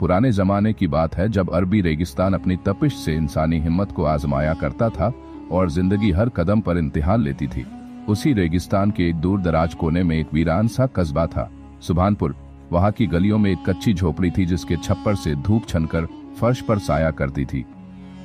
पुराने जमाने की बात है जब अरबी रेगिस्तान अपनी तपिश से इंसानी हिम्मत को आजमाया करता था और जिंदगी हर कदम पर इम्तिहान लेती थी। उसी रेगिस्तान के एक दूर दराज कोने में एक वीरान सा कस्बा था, सुभानपुर। वहां की गलियों में एक कच्ची झोपड़ी थी जिसके छप्पर से धूप छनकर फर्श पर साया करती थी।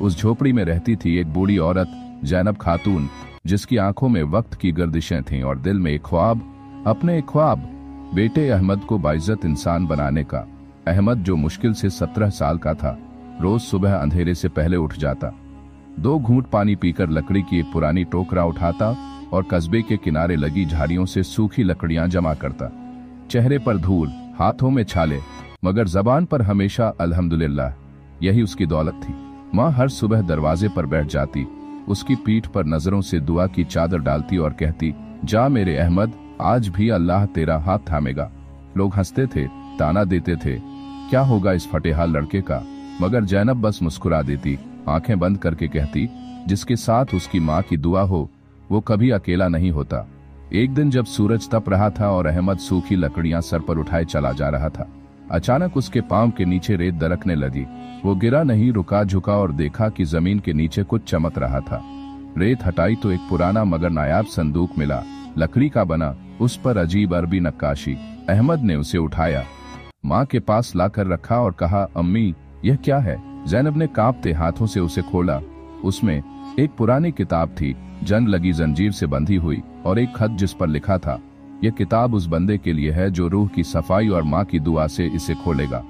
उस झोपड़ी में रहती थी एक बूढ़ी औरत, जैनब खातून, जिसकी आंखों में वक्त की गर्दिशें थीं और दिल में एक ख्वाब, अपने एक ख्वाब, बेटे अहमद को बाइज्जत इंसान बनाने का। अहमद, जो मुश्किल से 17 साल का था, रोज सुबह अंधेरे से पहले उठ जाता, 2 घूंट पानी पीकर लकड़ी की एक पुरानी टोकरा उठाता और कस्बे के किनारे लगी झाड़ियों से सूखी लकड़ियां जमा करता। चेहरे पर धूल, हाथों में छाले, मगर जबान पर हमेशा अल्हम्दुलिल्लाह, यही उसकी दौलत थी। माँ हर सुबह दरवाजे पर बैठ जाती, उसकी पीठ पर नजरों से दुआ की चादर डालती और कहती, जा मेरे अहमद, आज भी अल्लाह तेरा हाथ थामेगा। लोग हंसते थे, ताना देते थे, क्या होगा इस फटेहाल लड़के का, मगर जैनब बस मुस्कुरा देती, आंखें बंद करके कहती, जिसके साथ उसकी माँ की दुआ हो वो कभी अकेला नहीं होता। एक दिन जब सूरज तप रहा था और अहमद सूखी लकड़ियां सर पर उठाए चला जा रहा था, अचानक उसके पांव के नीचे रेत दरकने लगी। वो गिरा नहीं, रुका, झुका और देखा कि जमीन के नीचे कुछ चमक रहा था। रेत हटाई तो एक पुराना मगर नायाब संदूक मिला, लकड़ी का बना, उस पर अजीब अरबी नक्काशी। अहमद ने उसे उठाया, माँ के पास लाकर रखा और कहा, अम्मी यह क्या है? जैनब ने कांपते हाथों से उसे खोला। उसमें एक पुरानी किताब थी, जंग लगी जंजीर से बंधी हुई, और एक खत जिस पर लिखा था, यह किताब उस बंदे के लिए है जो रूह की सफाई और माँ की दुआ से इसे खोलेगा,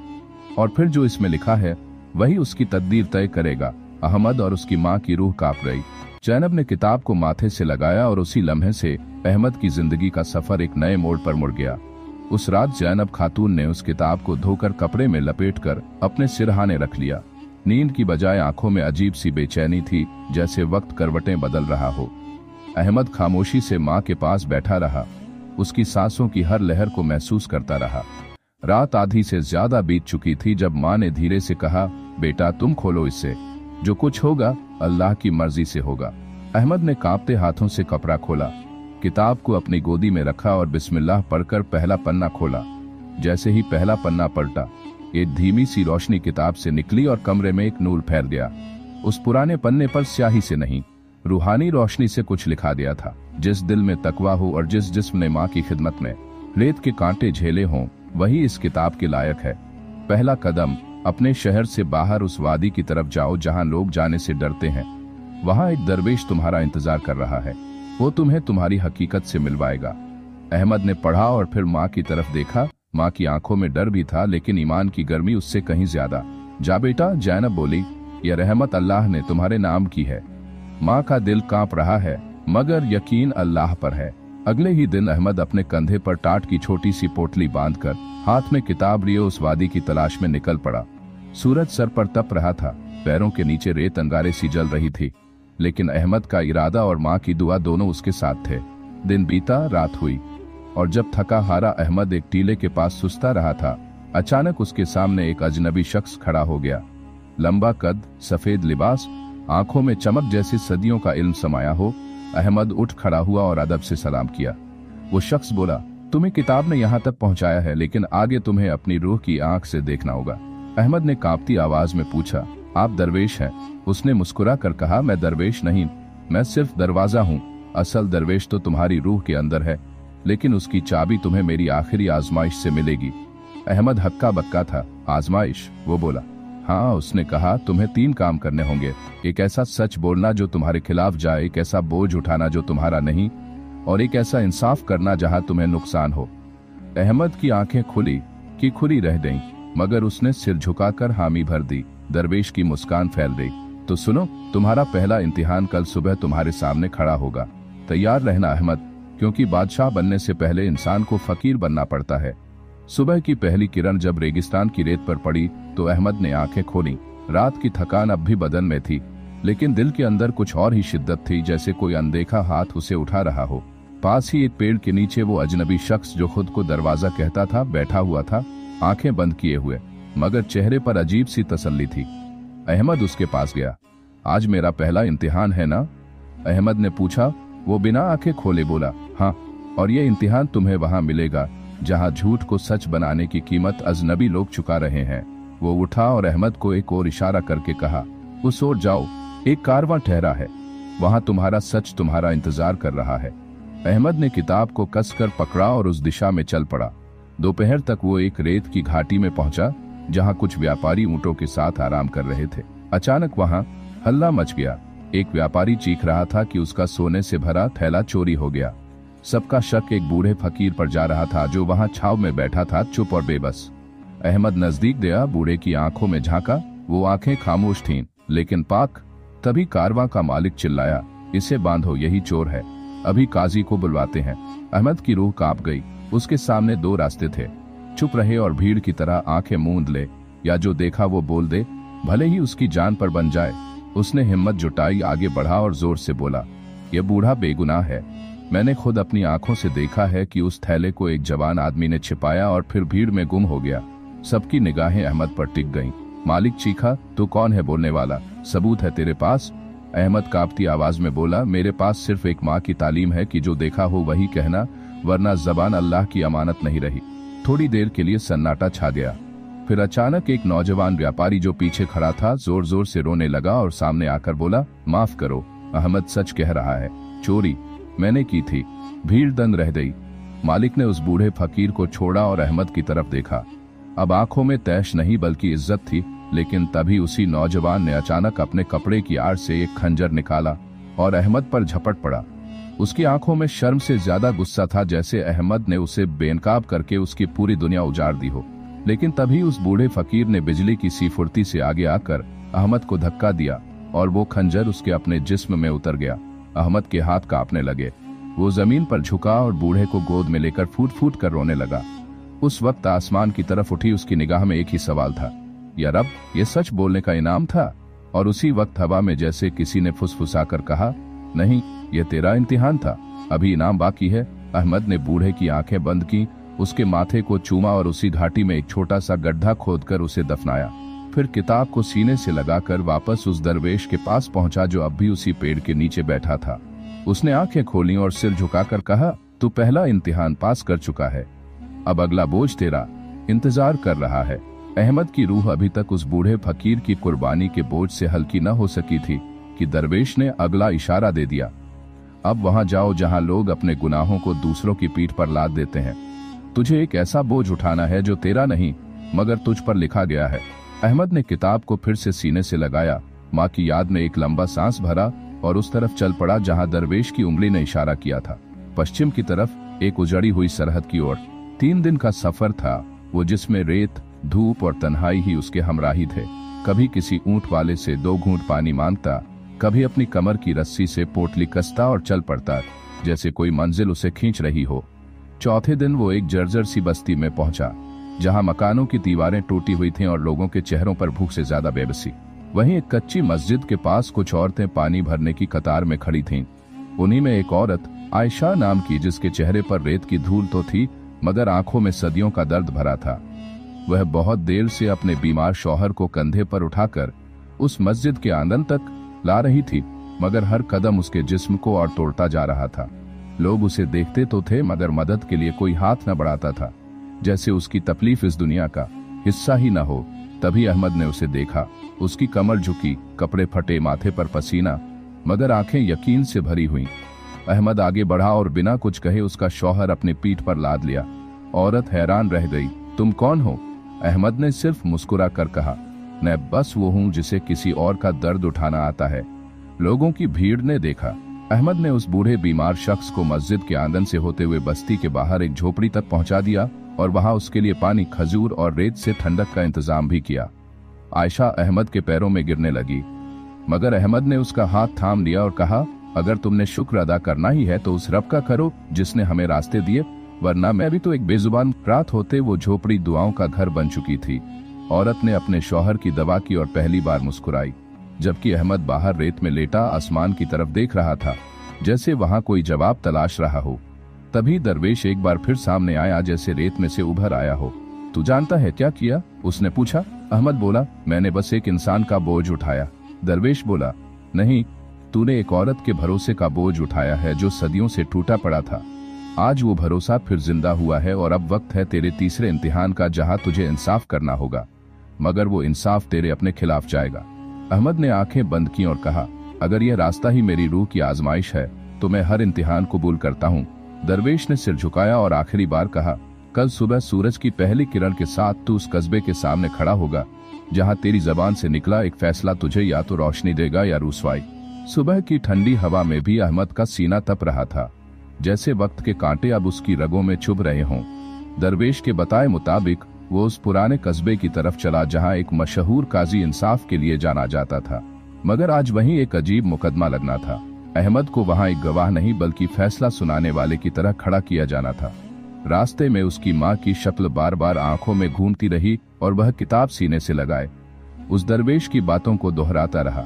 और फिर जो इसमें लिखा है वही उसकी तकदीर तय करेगा। अहमद और उसकी माँ की रूह कांप रही। जैनब ने किताब को माथे से लगाया और उसी लम्हे से अहमद की जिंदगी का सफर एक नए मोड़ पर मुड़ गया। उस रात जैनब खातून ने उस किताब को धोकर कपड़े में लपेटकर अपने सिरहाने रख लिया। नींद की बजाय आंखों में अजीब सी बेचैनी थी, जैसे वक्त करवटें बदल रहा हो। अहमद खामोशी से माँ के पास बैठा रहा, उसकी सांसों की हर लहर को महसूस करता रहा। रात आधी से ज्यादा बीत चुकी थी जब माँ ने धीरे से कहा, बेटा तुम खोलो इससे, जो कुछ होगा अल्लाह की मर्जी से होगा। अहमद ने कांपते हाथों से कपड़ा खोला, किताब को अपनी गोदी में रखा और बिस्मिल्लाह पढ़कर पहला पन्ना खोला। जैसे ही पहला पन्ना पलटा, एक धीमी सी रोशनी किताब से निकली और कमरे में एक नूर फैल गया। उस पुराने पन्ने पर स्याही से नहीं, रूहानी रोशनी से कुछ लिखा गया था। जिस दिल में तकवा हो और जिस जिस्म ने माँ की खिदमत में रेत के कांटे झेले हों, वही इस किताब के लायक है। पहला कदम, अपने शहर से बाहर उस वादी की तरफ जाओ जहाँ लोग जाने से डरते हैं। वहाँ एक दरवेश तुम्हारा इंतजार कर रहा है, वो तुम्हें तुम्हारी हकीकत से मिलवाएगा। अहमद ने पढ़ा और फिर माँ की तरफ देखा। माँ की आंखों में डर भी था, लेकिन ईमान की गर्मी उससे कहीं ज्यादा। जा बेटा, जैनब बोली, यह रहमत अल्लाह ने तुम्हारे नाम की है। माँ का दिल कांप रहा है, मगर यकीन अल्लाह पर है। अगले ही दिन अहमद अपने कंधे पर टाट की छोटी सी पोटली बांधकर हाथ में किताब लिए उस वादी की तलाश में निकल पड़ा। सूरज सर पर तप रहा था, पैरों के नीचे रेत अंगारे सी जल रही थी, लेकिन अहमद का इरादा और माँ की दुआ दोनों उसके साथ थे। दिन बीता, रात हुई, और जब थका हारा अहमद एक टीले के पास सुस्ता रहा था, अचानक उसके सामने एक अजनबी शख्स खड़ा हो गया। लंबा कद, सफेद लिबास, आंखों में चमक जैसे सदियों का इल्म समाया हो। अहमद उठ खड़ा हुआ और अदब से सलाम किया। वो शख्स बोला, तुम्हें किताब ने यहाँ तक पहुँचाया है, लेकिन आगे तुम्हें अपनी रूह की आंख से देखना होगा। अहमद ने कांपती आवाज में पूछा, आप दरवेश हैं? उसने मुस्कुरा कर कहा, मैं दरवेश नहीं, मैं सिर्फ दरवाजा हूँ। असल दरवेश तो तुम्हारी रूह के अंदर है, लेकिन उसकी चाबी तुम्हें मेरी आखिरी आजमाइश से मिलेगी। अहमद हक्का बक्का था। आजमाइश? वो बोला, हाँ। उसने कहा, तुम्हें 3 काम करने होंगे, एक ऐसा सच बोलना जो तुम्हारे खिलाफ जाए, एक ऐसा बोझ उठाना जो तुम्हारा नहीं, और एक ऐसा इंसाफ करना जहां तुम्हें नुकसान हो। अहमद की आंखें खुली कि खुली रह गईं, मगर उसने सिर झुकाकर हामी भर दी। दरवेश की मुस्कान फैल गई। तो सुनो, तुम्हारा पहला इम्तिहान कल सुबह तुम्हारे सामने खड़ा होगा। तैयार रहना अहमद, क्योंकि बादशाह बनने से पहले इंसान को फकीर बनना पड़ता है। सुबह की पहली किरण जब रेगिस्तान की रेत पर पड़ी तो अहमद ने आंखें खोली। रात की थकान अब भी बदन में थी, लेकिन दिल के अंदर कुछ और ही शिद्दत थी, जैसे कोई अनदेखा हाथ उसे उठा रहा हो। पास ही एक पेड़ के नीचे वो अजनबी शख्स जो खुद को दरवाजा कहता था, बैठा हुआ था, आंखें बंद किए हुए, मगर चेहरे पर अजीब सी तसल्ली थी। अहमद उसके पास गया। आज मेरा पहला इम्तिहान है ना? अहमद ने पूछा। वो बिना आंखें खोले बोला, हाँ, और ये इम्तिहान तुम्हें वहां मिलेगा जहां झूठ को सच बनाने की कीमत अजनबी लोग चुका रहे हैं। वो उठा और अहमद को एक और इशारा करके कहा, उस ओर जाओ, एक कारवां ठहरा है, वहां तुम्हारा सच तुम्हारा इंतजार कर रहा है। अहमद ने किताब को कसकर पकड़ा और उस दिशा में चल पड़ा। दोपहर तक वो एक रेत की घाटी में पहुंचा जहां कुछ व्यापारी ऊंटों के साथ आराम कर रहे थे। अचानक वहां हल्ला मच गया। एक व्यापारी चीख रहा था कि उसका सोने से भरा थैला चोरी हो गया। सबका शक एक बूढ़े फकीर पर जा रहा था जो वहां छाव में बैठा था, चुप और बेबस। अहमद नजदीक गया, बूढ़े की आंखों में झांका। वो आंखें खामोश थीं, लेकिन पाक। तभी कारवां का मालिक चिल्लाया, इसे बांधो, यही चोर है, अभी काजी को बुलवाते हैं। अहमद की रूह कांप गई। उसके सामने दो रास्ते थे, चुप रहे और भीड़ की तरह आंखें मूंद ले, या जो देखा वो बोल दे, भले ही उसकी जान पर बन जाए। उसने हिम्मत जुटाई, आगे बढ़ा और जोर से बोला, यह बूढ़ा बेगुनाह है। मैंने खुद अपनी आंखों से देखा है कि उस थैले को एक जवान आदमी ने छिपाया और फिर भीड़ में गुम हो गया। सबकी निगाहें अहमद पर टिक गईं। मालिक चीखा, तू कौन है बोलने वाला? सबूत है तेरे पास? अहमद कांपती आवाज में बोला, मेरे पास सिर्फ एक माँ की तालीम है कि जो देखा हो वही कहना, वरना जबान अल्लाह की अमानत नहीं रही। थोड़ी देर के लिए सन्नाटा छा गया। फिर अचानक एक नौजवान व्यापारी जो पीछे खड़ा था जोर जोर से रोने लगा और सामने आकर बोला, माफ करो, अहमद सच कह रहा है, चोरी मैंने की थी। भीड़ दंग रह गई। मालिक ने उस बूढ़े फकीर को छोड़ा और अहमद की तरफ देखा। अब आंखों में तैश नहीं बल्कि इज्जत थी। लेकिन तभी उसी नौजवान ने अचानक अपने कपड़े की आड़ से एक खंजर निकाला और अहमद पर झपट पड़ा। उसकी आंखों में शर्म से ज्यादा गुस्सा था, जैसे अहमद ने उसे बेनकाब करके उसकी पूरी दुनिया उजाड़ दी हो। लेकिन तभी उस बूढ़े फकीर ने बिजली की सी फुर्ती से आगे आकर अहमद को धक्का दिया और वो खंजर उसके अपने जिस्म में उतर गया। अहमद के हाथ कांपने लगे। वो जमीन पर झुका और बूढ़े को गोद में लेकर फूट फूट कर रोने लगा। उस वक्त आसमान की तरफ उठी उसकी निगाह में एक ही सवाल था, या रब, ये सच बोलने का इनाम था? और उसी वक्त हवा में जैसे किसी ने फुसफुसाकर कहा, नहीं, ये तेरा इम्तिहान था, अभी इनाम बाकी है। अहमद ने बूढ़े की आंखें बंद की, उसके माथे को चूमा और उसी घाटी में एक छोटा सा गड्ढा खोदकर उसे दफनाया। फिर किताब को सीने से लगाकर वापस उस दरवेश के पास पहुंचा जो अब भी उसी पेड़ के नीचे बैठा था। उसने आंखें खोली और सिर झुकाकर कहा, तू पहला इम्तिहान पास कर चुका है, अब अगला बोझ तेरा इंतजार कर रहा है। अहमद की रूह अभी तक उस बूढ़े फकीर की कुर्बानी के बोझ से हल्की न हो सकी थी कि दरवेश ने अगला इशारा दे दिया, अब वहां जाओ जहां लोग अपने गुनाहों को दूसरों की पीठ पर लाद देते हैं। तुझे एक ऐसा बोझ उठाना है जो तेरा नहीं मगर तुझ पर लिखा गया है। अहमद ने किताब को फिर से सीने से लगाया, माँ की याद में एक लंबा सांस भरा और उस तरफ चल पड़ा जहां दरवेश की उंगली ने इशारा किया था, पश्चिम की तरफ, एक उजड़ी हुई सरहद की ओर। 3 दिन का सफर था वो, जिसमें रेत, धूप और तन्हाई ही उसके हमराही थे। कभी किसी ऊंट वाले से 2 घूंट पानी मांगता, कभी अपनी कमर की रस्सी से पोटली कसता और चल पड़ता जैसे कोई मंजिल उसे खींच रही हो। चौथे दिन वो एक जर्जर सी बस्ती में पहुंचा जहां मकानों की दीवारें टूटी हुई थीं और लोगों के चेहरों पर भूख से ज्यादा बेबसी। वहीं एक कच्ची मस्जिद के पास कुछ औरतें पानी भरने की कतार में खड़ी थीं। उन्हीं में एक औरत, आयशा नाम की, जिसके चेहरे पर रेत की धूल तो थी मगर आंखों में सदियों का दर्द भरा था। वह बहुत देर से अपने बीमार शौहर को कंधे पर उठाकर उस मस्जिद के आंगन तक ला रही थी, मगर हर कदम उसके जिस्म को और तोड़ता जा रहा था। लोग उसे देखते तो थे मगर मदद के लिए कोई हाथ न बढ़ाता था, जैसे उसकी तकलीफ इस दुनिया का हिस्सा ही न हो। तभी अहमद ने उसे देखा। उसकी कमर झुकी, कपड़े फटे, माथे पर पसीना, मगर आंखें यकीन से भरी हुईं। अहमद आगे बढ़ा और बिना कुछ कहे उसका शौहर अपने पीठ पर लाद लिया। औरत हैरान रह गई। तुम कौन हो? अहमद ने सिर्फ मुस्कुरा कर कहा, मैं बस वो हूँ जिसे किसी और का दर्द उठाना आता है। लोगों की भीड़ ने देखा। अहमद ने उस बूढ़े बीमार शख्स को मस्जिद के आंगन से होते हुए बस्ती के बाहर एक झोपड़ी तक पहुंचा दिया और वहां उसके लिए पानी, खजूर और रेत से ठंडक का इंतजाम भी किया। आयशा अहमद के पैरों में गिरने लगी, मगर अहमद ने उसका हाथ थाम लिया और कहा, अगर तुमने शुक्र अदा करना ही है तो उस रब का करो जिसने हमें रास्ते दिए, वरना मैं भी तो एक बेजुबान। रात होते वो झोपड़ी दुआओं का घर बन चुकी थी। औरत ने अपने शौहर की दवा की और पहली बार मुस्कुराई, जबकि अहमद बाहर रेत में लेटा आसमान की तरफ देख रहा था, जैसे वहां कोई जवाब तलाश रहा हो। तभी दरवेश एक बार फिर सामने आया, जैसे रेत में से उभर आया हो। तू जानता है क्या किया? उसने पूछा। अहमद बोला, मैंने बस एक इंसान का बोझ उठाया। दरवेश बोला, नहीं, तूने एक औरत के भरोसे का बोझ उठाया है जो सदियों से टूटा पड़ा था। आज वो भरोसा फिर जिंदा हुआ है और अब वक्त है तेरे तीसरे इम्तिहान का, जहां तुझे इंसाफ करना होगा। मगर वो इंसाफ तेरे अपने खिलाफ जाएगा। अहमद ने आंखें बंद की और कहा, अगर यह रास्ता ही मेरी रूह की आजमाइश है तो मैं हर इम्तिहान कबूल करता हूँ। दरवेश ने सिर झुकाया और आखिरी बार कहा, कल सुबह सूरज की पहली किरण के साथ तू उस कस्बे के सामने खड़ा होगा जहाँ तेरी जबान से निकला एक फैसला तुझे या तो रोशनी देगा या रुसवाई। सुबह की ठंडी हवा में भी अहमद का सीना तप रहा था, जैसे वक्त के कांटे अब उसकी रगों में चुभ रहे हों। दरवेश के बताए मुताबिक वो उस पुराने कस्बे की तरफ चला जहां एक मशहूर काजी इंसाफ के लिए जाना जाता था, मगर आज वहीं एक अजीब मुकदमा लगना था। अहमद को वहां एक गवाह नहीं बल्कि फैसला सुनाने वाले की तरह खड़ा किया जाना था। रास्ते में उसकी माँ की शक्ल बार बार आंखों में घूमती रही और वह किताब सीने से लगाए उस दरवेश की बातों को दोहराता रहा।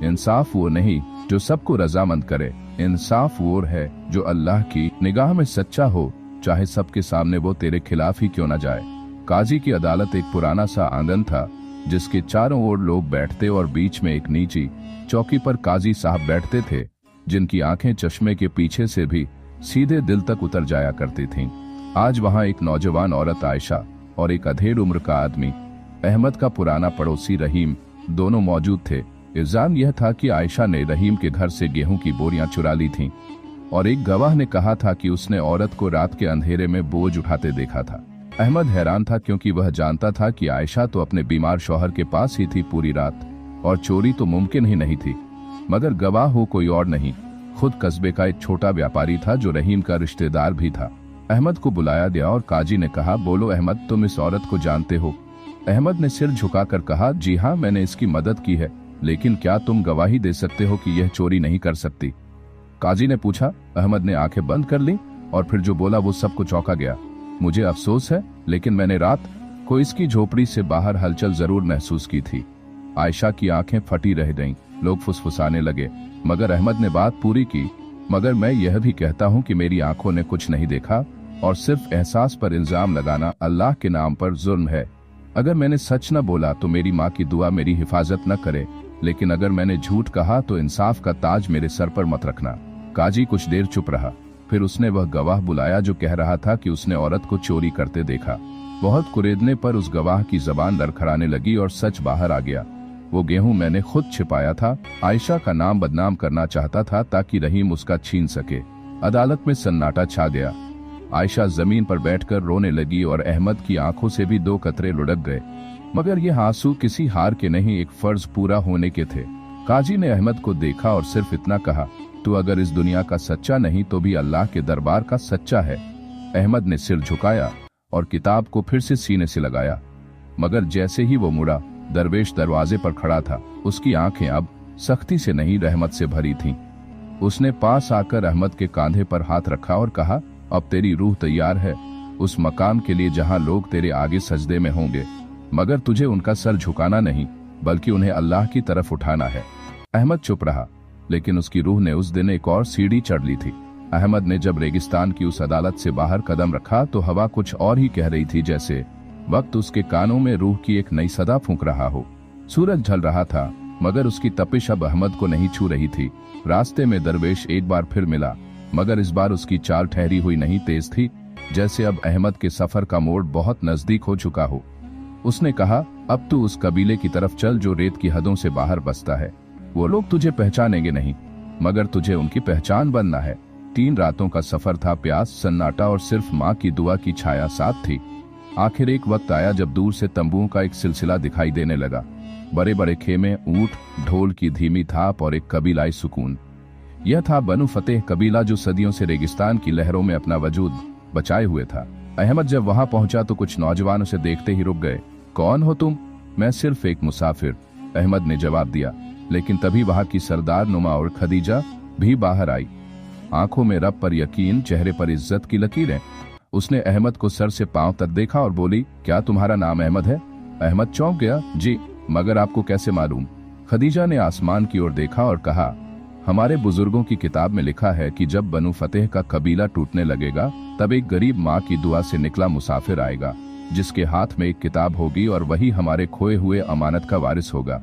इंसाफ वो नहीं जो सबको रजामंद करे, इंसाफ वो है जो अल्लाह की निगाह में सच्चा हो, चाहे सबके सामने वो तेरे खिलाफ ही क्यों न जाए। काजी की अदालत एक पुराना सा आंगन था जिसके चारों ओर लोग बैठते और बीच में एक नीची चौकी पर काजी साहब बैठते थे, जिनकी आंखें चश्मे के पीछे से भी सीधे दिल तक उतर जाया करती थीं। आज वहां एक नौजवान औरत आयशा और एक अधेड़ उम्र का आदमी अहमद का पुराना पड़ोसी रहीम दोनों मौजूद थे। इल्जाम यह था कि आयशा ने रहीम के घर से गेहूं की बोरियां चुरा ली थीं और एक गवाह ने कहा था कि उसने औरत को रात के अंधेरे में बोझ उठाते देखा था। अहमद हैरान था क्योंकि वह जानता था कि आयशा तो अपने बीमार शौहर के पास ही थी पूरी रात और चोरी तो मुमकिन ही नहीं थी। मगर गवाह हो कोई और नहीं, खुद कस्बे का एक छोटा व्यापारी था जो रहीम का रिश्तेदार भी था। अहमद को बुलाया गया और काजी ने कहा, बोलो अहमद, तुम इस औरत को जानते हो? अहमद ने सिर झुकाकर कहा, जी हाँ, मैंने इसकी मदद की है, लेकिन क्या तुम गवाही दे सकते हो कि यह चोरी नहीं कर सकती? काजी ने पूछा। अहमद ने आंखें बंद कर ली और फिर जो बोला वो सबको चौंका गया। मुझे अफसोस है, लेकिन मैंने रात को इसकी झोपड़ी से बाहर हलचल जरूर महसूस की थी। आयशा की आंखें फटी रह गईं, लोग फुसफुसाने लगे, मगर अहमद ने बात पूरी की। मगर मैं यह भी कहता हूँ कि मेरी आंखों ने कुछ नहीं देखा और सिर्फ एहसास पर इल्जाम लगाना अल्लाह के नाम पर जुर्म है। अगर मैंने सच न बोला तो मेरी माँ की दुआ मेरी हिफाजत न करे, लेकिन अगर मैंने झूठ कहा तो इंसाफ का ताज मेरे सर पर मत रखना। काजी कुछ देर चुप रहा, फिर उसने वह गवाह बुलाया जो कह रहा था कि उसने औरत को चोरी करते देखा। बहुत कुरेदने पर उस गवाह की जबान लड़खड़ाने लगी और सच बाहर आ गया। वो गेहूं मैंने खुद छिपाया था, आयशा का नाम बदनाम करना चाहता था ताकि रहीम उसका छीन सके। अदालत में सन्नाटा छा गया। आयशा जमीन पर बैठकर रोने लगी और अहमद की आंखों से भी दो कतरे लुढ़क गए, मगर ये आंसू किसी हार के नहीं, एक फर्ज पूरा होने के थे। काजी ने अहमद को देखा और सिर्फ इतना कहा, तू अगर इस दुनिया का सच्चा नहीं तो भी अल्लाह के दरबार का सच्चा है। अहमद ने सिर झुकाया और किताब को फिर से सीने से लगाया, मगर जैसे ही वो मुड़ा, दरवेश दरवाजे पर खड़ा था। उसकी आंखें अब सख्ती से नहीं, रहमत से भरी थीं। उसने पास आकर अहमद के कांधे पर हाथ रखा और कहा, अब तेरी रूह तैयार है उस मकाम के लिए जहां लोग तेरे आगे सजदे में होंगे, मगर तुझे उनका सर झुकाना नहीं बल्कि उन्हें अल्लाह की तरफ उठाना है। अहमद चुप रहा, लेकिन उसकी रूह ने उस दिन एक और सीढ़ी चढ़ ली थी। अहमद ने जब रेगिस्तान की उस अदालत से बाहर कदम रखा तो हवा कुछ और ही कह रही थी, जैसे वक्त उसके कानों में रूह की एक नई सदा फूंक रहा हो। सूरज ढल रहा था, मगर उसकी तपिश अब अहमद को नहीं छू रही थी। रास्ते में दरवेश एक बार फिर मिला, मगर इस बार उसकी चाल ठहरी हुई नहीं, तेज थी, जैसे अब अहमद के सफर का मोड़ बहुत नजदीक हो चुका हो। उसने कहा, अब तू उस कबीले की तरफ चल जो रेत की हदों से बाहर बसता है। वो लोग तुझे पहचानेंगे नहीं, मगर तुझे उनकी पहचान बनना है। 3 रातों का सफर था, प्यास, सन्नाटा और सिर्फ माँ की दुआ की छाया साथ थी। आखिर एक वक्त आया जब दूर से तंबुओं का एक सिलसिला दिखाई देने लगा। बड़े बड़े खेमे, ऊंट, ढोल की धीमी थाप और एक कबीलाई सुकून। यह था बनु फतेह कबीला जो सदियों से रेगिस्तान की लहरों में अपना वजूद बचाए हुए था। अहमद जब वहां पहुंचा तो कुछ नौजवान उसे देखते ही रुक गए। कौन हो तुम? मैं सिर्फ एक मुसाफिर, अहमद ने जवाब दिया। लेकिन तभी वहां की सरदार नुमा और खदीजा भी बाहर आई, आंखों में रब पर यकीन, चेहरे पर इज्जत की लकीरें। उसने अहमद को सर से पांव तक देखा और बोली, क्या तुम्हारा नाम अहमद है? अहमद चौंक गया। जी, मगर आपको कैसे मालूम? खदीजा ने आसमान की ओर देखा और कहा, हमारे बुजुर्गों की किताब में लिखा है कि जब बनु फतेह का कबीला टूटने लगेगा तब एक गरीब माँ की दुआ से निकला मुसाफिर आएगा, जिसके हाथ में एक किताब होगी और वही हमारे खोए हुए अमानत का वारिस होगा।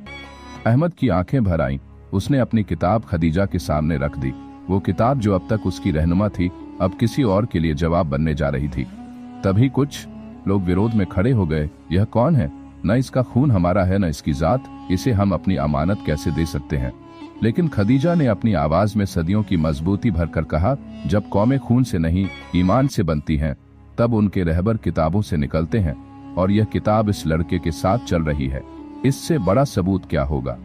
अहमद की आंखें भर आईं। उसने अपनी किताब खदीजा के सामने रख दी। वो किताब जो अब तक उसकी रहनुमा थी, अब किसी और के लिए जवाब बनने जा रही थी। तभी कुछ लोग विरोध में खड़े हो गए। यह कौन है? खदीजा ने पूछा। न इसका खून हमारा है न इसकी जात, इसे हम अपनी अमानत कैसे दे सकते हैं। लेकिन खदीजा ने अपनी आवाज में सदियों की मजबूती भरकर कहा, जब कौमें खून से नहीं ईमान से बनती हैं तब उनके रहबर किताबों से निकलते हैं, और यह किताब इस लड़के के साथ चल रही है। इससे बड़ा सबूत क्या होगा।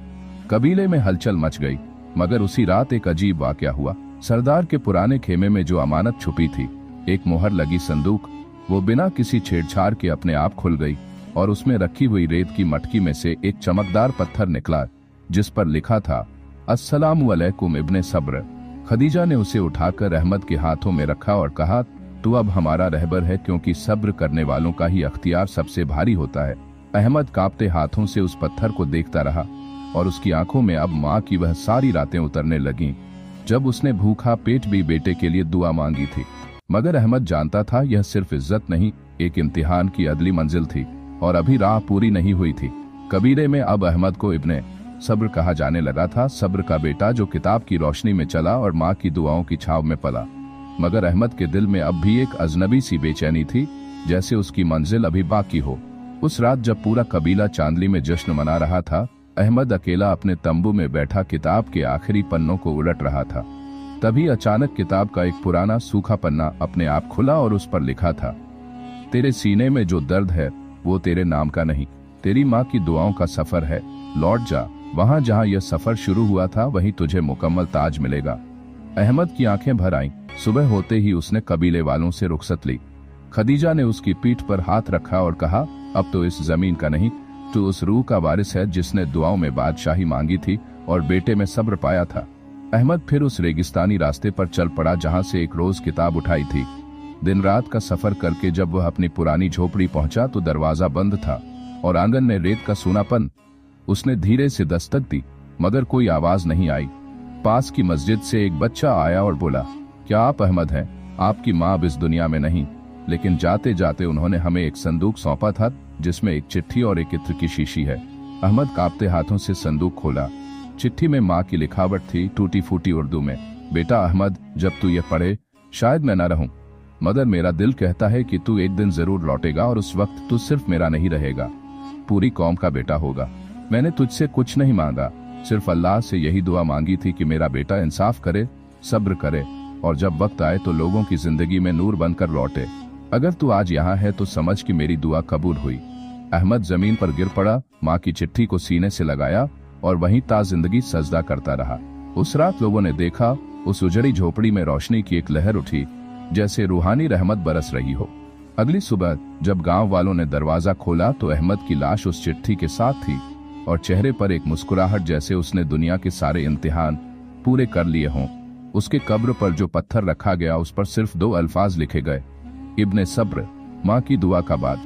कबीले में हलचल मच गई। मगर उसी रात एक अजीब वाकया हुआ। सरदार के पुराने खेमे में जो अमानत छुपी थी, एक मोहर लगी संदूक, वो बिना किसी छेड़छाड़ के अपने आप खुल गई और उसमें रखी हुई रेत की मटकी में से एक चमकदार पत्थर निकला जिस पर लिखा था, अस्सलामु अलैकुम इब्ने सब्र। खदीजा ने उसे उठाकर अहमद के हाथों में रखा और कहा, तू अब हमारा रहबर है, क्योंकि सब्र करने वालों का ही अख्तियार सबसे भारी होता है। अहमद कांपते हाथों से उस पत्थर को देखता रहा और उसकी आंखों में अब माँ की वह सारी रातें उतरने लगीं जब उसने भूखा पेट भी बेटे के लिए दुआ मांगी थी। मगर अहमद जानता था यह सिर्फ इज्जत नहीं, एक इम्तिहान की अगली मंजिल थी और अभी राह पूरी नहीं हुई थी। कबीले में अब अहमद को इब्ने सब्र कहा जाने लगा था, सब्र का बेटा जो किताब की रोशनी में चला और माँ की दुआओं की छाव में पला। मगर अहमद के दिल में अब भी एक अजनबी सी बेचैनी थी, जैसे उसकी मंजिल अभी बाकी हो। उस रात जब पूरा कबीला चांदली में जश्न मना रहा था, अहमद अकेला अपने तंबू में बैठा किताब के आखिरी पन्नों को उलट रहा था। तभी अचानक किताब का एक पुराना सूखा पन्ना अपने आप खुला और उस पर लिखा था, तेरे सीने में जो दर्द है वो तेरे नाम का नहीं, तेरी माँ की दुआओं का सफर है। लौट जा, वहां जहां यह सफर शुरू हुआ था वहीं तुझे मुकम्मल ताज मिलेगा। अहमद की आंखें भर आईं। सुबह होते ही उसने कबीले वालों से रुखसत ली। खदीजा ने उसकी पीठ पर हाथ रखा और कहा, अब तो इस जमीन का नहीं, तू उस रूह का वारिस है जिसने दुआओं में बादशाही मांगी थी और बेटे में सब्र पाया था। अहमद फिर उस रेगिस्तानी रास्ते पर चल पड़ा जहां से एक रोज किताब उठाई थी। दिन रात का सफर करके जब वह अपनी पुरानी झोपड़ी पहुंचा तो दरवाजा बंद था और आंगन में रेत का सूनापन। उसने धीरे से दस्तक दी मगर कोई आवाज नहीं आई। पास की मस्जिद से एक बच्चा आया और बोला, क्या आप अहमद हैं? आपकी माँ अब इस दुनिया में नहीं, लेकिन जाते जाते उन्होंने हमें एक संदूक सौंपा था जिसमें एक चिट्ठी और एक इत्र की शीशी है। अहमद कांपते हाथों से संदूक खोला। चिट्ठी में माँ की लिखावट थी, टूटी फूटी उर्दू में, बेटा अहमद, जब तू ये पढ़े शायद मैं न रहूं, मगर मेरा दिल कहता है कि तू एक दिन जरूर लौटेगा और उस वक्त तू सिर्फ मेरा नहीं रहेगा, पूरी कौम का बेटा होगा। मैंने तुझसे कुछ नहीं मांगा, सिर्फ अल्लाह से यही दुआ मांगी थी कि मेरा बेटा इंसाफ करे, सब्र करे और जब वक्त आए तो लोगों की जिंदगी में नूर बनकर लौटे। अगर तू आज यहाँ है तो समझ कि मेरी दुआ कबूल हुई। अहमद जमीन पर गिर पड़ा, माँ की चिट्ठी को सीने से लगाया और वहीं ताजिंदगी सजदा करता रहा। उस रात लोगों ने देखा, उस उजड़ी झोपड़ी में रोशनी की एक लहर उठी जैसे रूहानी रहमत बरस रही हो। अगली सुबह जब गांव वालों ने दरवाजा खोला तो अहमद की लाश उस चिट्ठी के साथ थी और चेहरे पर एक मुस्कुराहट जैसे उसने दुनिया के सारे इम्तिहान पूरे कर लिए हों। उसके कब्र पर जो पत्थर रखा गया उस पर सिर्फ 2 अल्फाज लिखे गए, इब्ने सब्र, माँ की दुआ का बाद।